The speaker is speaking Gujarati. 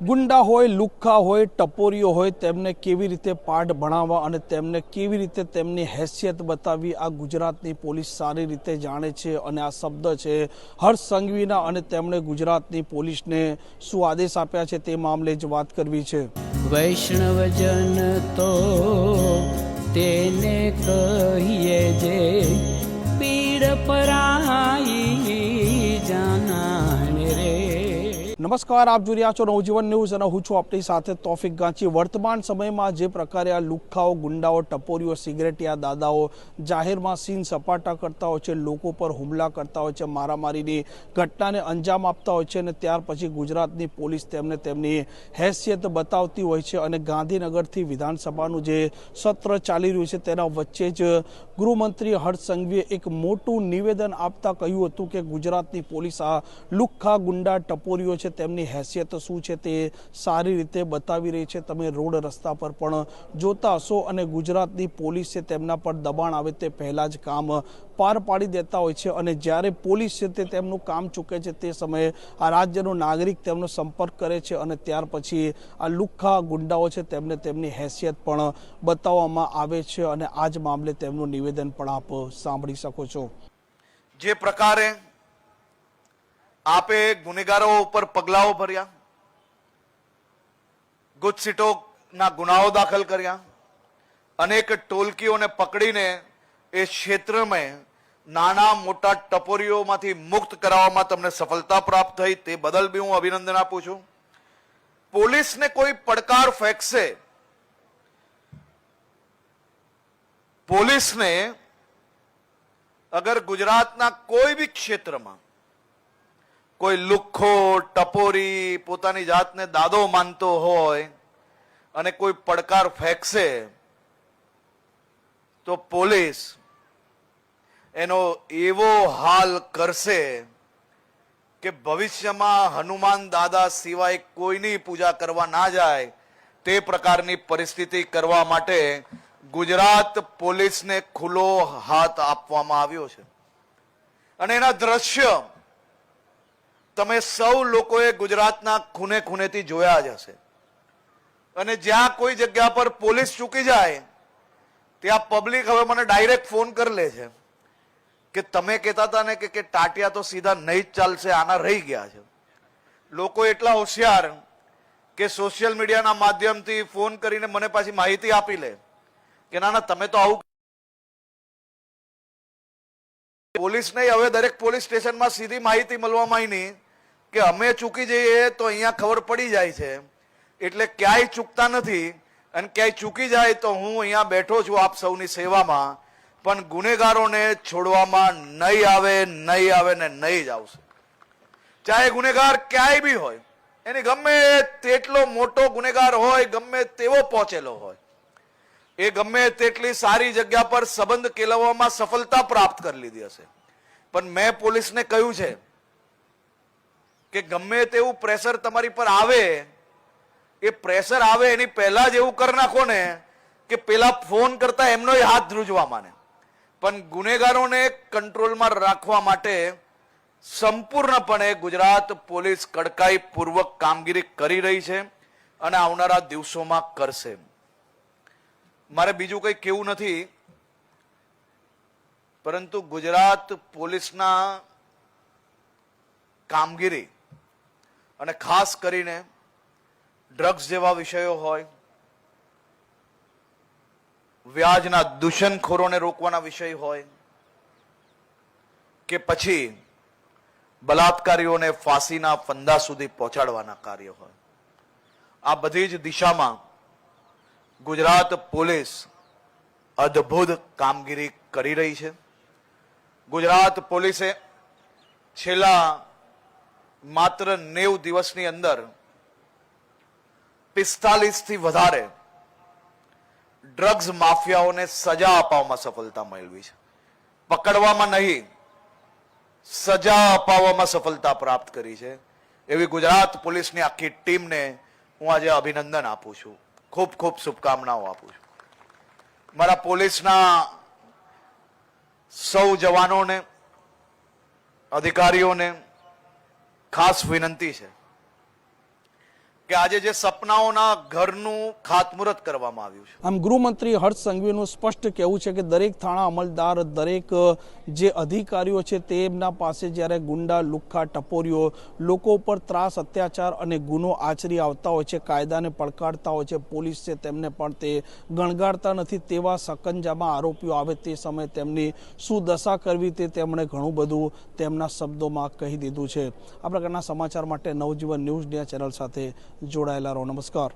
ગુંડા હોય, લુખ્ખા હોય, ટપોરીઓ હોય, તેમને કેવી રીતે પાઠ ભણાવવા અને તેમને કેવી રીતે તેમની હેસિયત બતાવવી આ ગુજરાતની પોલીસ સારી રીતે જાણે છે. અને આ શબ્દ છે હર્ષ સંઘવીના અને તેમણે ગુજરાતની પોલીસને શું આદેશ આપ્યા છે તે મામલે જ વાત કરવી છે. વૈષ્ણવજન તો તેને કહીએ જે પીડ પરાઈ જાનાને રે. નમસ્કાર, આપ જોઈ રહ્યા છો નવજીવન ન્યૂઝ અને હું છું આપણી સાથે તોફિક ગાંચી. વર્તમાન સમયમાં જે પ્રકારે આ લુખ્ખાઓ, ગુંડાઓ, ટપોરીઓ, સિગરેટિયા દાદાઓ જાહેરમાં સીન સપાટા કરતા હોય છે, લોકો પર હુમલા કરતા હોય છે, મારામારીની ઘટનાને અંજામ આપતા હોય છે અને ત્યાર પછી ગુજરાતની પોલીસ તેમને તેમની હેસિયત બતાવતી હોય છે. અને ગાંધીનગરથી વિધાનસભાનું જે સત્ર ચાલી રહ્યું છે તેના વચ્ચે જ ગૃહમંત્રી હર્ષ સંઘવીએ એક મોટું નિવેદન આપતા કહ્યું હતું કે ગુજરાતની પોલીસ આ લુખ્ખા, ગુંડા, ટપોરીઓ છે તેમની હેસિયત શું છે તે સારી રીતે બતાવી રહી છે. તમે રોડ રસ્તા પર પણ જોતા હશો અને ગુજરાતની પોલીસ છે તેમના પર દબાણ આવે તે પહેલાં જ કામ પાર પાડી દેતા હોય છે. અને જ્યારે પોલીસ છે તે તેમનું કામ ચૂકે છે તે સમયે આ રાજ્યનો નાગરિક તેમનો સંપર્ક કરે છે અને ત્યાર પછી આ લુખ્ખા ગુંડાઓ છે તેમને તેમની હેસિયત પણ બતાવવામાં આવે છે. અને આ જ મામલે તેમનું નિવેદન પણ આપ સાંભળી શકો છો. જે પ્રકારે આપે ગુનેગારો ઉપર પગલાઓ ભર્યા, ગુજસીટોના ગુનાઓ દાખલ કર્યા, અનેક ટોલકીઓને પકડીને એ ક્ષેત્રમાં નાના મોટા ટપોરીઓમાંથી મુક્ત કરાવવામાં તમને સફળતા પ્રાપ્ત થઈ, તે બદલ બી હું અભિનંદન આપું છું. પોલીસને કોઈ પડકાર ફેંકશે, પોલીસને અગર ગુજરાતના કોઈ બી ક્ષેત્રમાં કોઈ લુખ્ખો, ટપોરી પોતાની જાતને દાદો માનતો હોય અને કોઈ પડકાર ફેંકશે તો પોલીસ એનો એવો હાલ કરશે કે ભવિષ્યમાં હનુમાન દાદા સિવાય કોઈની પૂજા કરવા ના જાય તે પ્રકારની પરિસ્થિતિ કરવા માટે ગુજરાત પોલીસને ખુલ્લો હાથ આપવામાં આવ્યો છે. અને એના દ્રશ્ય તમે સૌ લોકોએ ગુજરાતના ખૂણે ખૂણેથી જોયા જ હશે. અને જ્યાં કોઈ જગ્યા પર પોલીસ ચૂકી જાય ત્યાં પબ્લિક હવે મને ડાયરેક્ટ ફોન કરી લે છે કે તમે કહેતા હતા ને કે ટાટિયા તો સીધા નહીં જ ચાલશે, આના રહી ગયા છે. લોકો એટલા હોશિયાર કે સોશિયલ મીડિયાના માધ્યમથી ફોન કરીને મને પાછી માહિતી આપી લે કે ના તમે તો આવું. પોલીસ નહીં, હવે દરેક પોલીસ સ્ટેશનમાં સીધી માહિતી મળવામાં આવી નહીં કે અમે ચૂકી જઈએ તો અહીંયા ખબર પડી જાય છે, એટલે ક્યાંય ચૂકતા નથી. અને ક્યાંય ચૂકી જાય તો હું અહીંયા બેઠો છું આપ સૌની સેવામાં, પણ ગુનેગારોને છોડવામાં નહીં આવે, નહીં આવે ને નહીં જ આવશે. ચાહે ગુનેગાર ક્યાંય બી હોય, એની ગમે તેટલો મોટો ગુનેગાર હોય, ગમે તેવો પહોંચેલો હોય, એ ગમે તેટલી સારી જગ્યા પર સંબંધ કેળવવામાં સફળતા પ્રાપ્ત કરી લીધી હશે, પણ મેં પોલીસને કહ્યું છે કે ગમે તેવું પ્રેશર તમારી પર આવે, એ પ્રેશર આવે એની પહેલા જ એવું કરી નાખો ને કે પેલા ફોન કરતા એમનો હાથ ધ્રુજવા માને. પણ ગુનેગારોને કંટ્રોલમાં રાખવા માટે સંપૂર્ણપણે ગુજરાત પોલીસ કડકાઈ પૂર્વક કામગીરી કરી રહી છે અને આવનારા દિવસોમાં કરશે. મારે બીજું કંઈ કહેવું નથી, પરંતુ ગુજરાત પોલીસના કામગીરી અને ખાસ કરીને ડ્રગ્સ જેવા વિષયો હોય, વ્યાજના દૂષણખોરોને રોકવાના વિષય હોય કે પછી બલાત્કારીઓને ફાંસીના ફંદા સુધી પહોંચાડવાના કાર્ય હોય, આ બધી જ દિશામાં ગુજરાત પોલીસ અદ્ભુત કામગીરી કરી રહી છે. ગુજરાત પોલીસે છેલ્લા માત્ર 90 દિવસની અંદર 45 થી વધારે ડ્રગ્સ માફિયાઓને સજા અપાવવામાં સફળતા મેળવી છે. પકડવામાં નહીં, સજા અપાવવામાં સફળતા પ્રાપ્ત કરી છે. એવી ગુજરાત પોલીસની આખી ટીમને હું આજે અભિનંદન આપું છું, ખૂબ ખૂબ શુભકામનાઓ આપું છું. મારા પોલીસના સૌ જવાનોને, અધિકારીઓને ખાસ વિનંતી છે કે આજે જે સપનાઓના ઘરનું ખાતમુહૂર્ત કરવામાં આવ્યું છે। આમ ગૃહમંત્રી હર્ષ સંઘવીનું સ્પષ્ટ કહેવું છે કે દરેક થાણા અમલદાર, દરેક જે અધિકારીઓ છે તેમના પાસે જ્યારે ગુંડા, લુખ્ખા, ટપોરીઓ લોકો ઉપર ત્રાસ, અત્યાચાર અને ગુનો આચરી આવતા હોય છે, કાયદાને પડકારતા હોય છે, પોલીસ છે તેમને પણ તે ગણગારતા નથી। તેવા સકંજામાં આરોપીઓ આવે તે સમયે તેમની શું દશા કરવી તે તેમણે ઘણું બધું તેમના શબ્દોમાં કહી દીધું છે। આ પ્રકારના સમાચાર માટે નવજીવન ન્યૂઝ ઇન્ડિયા ચેનલ સાથે જોડાયેલા રહો। નમસ્કાર।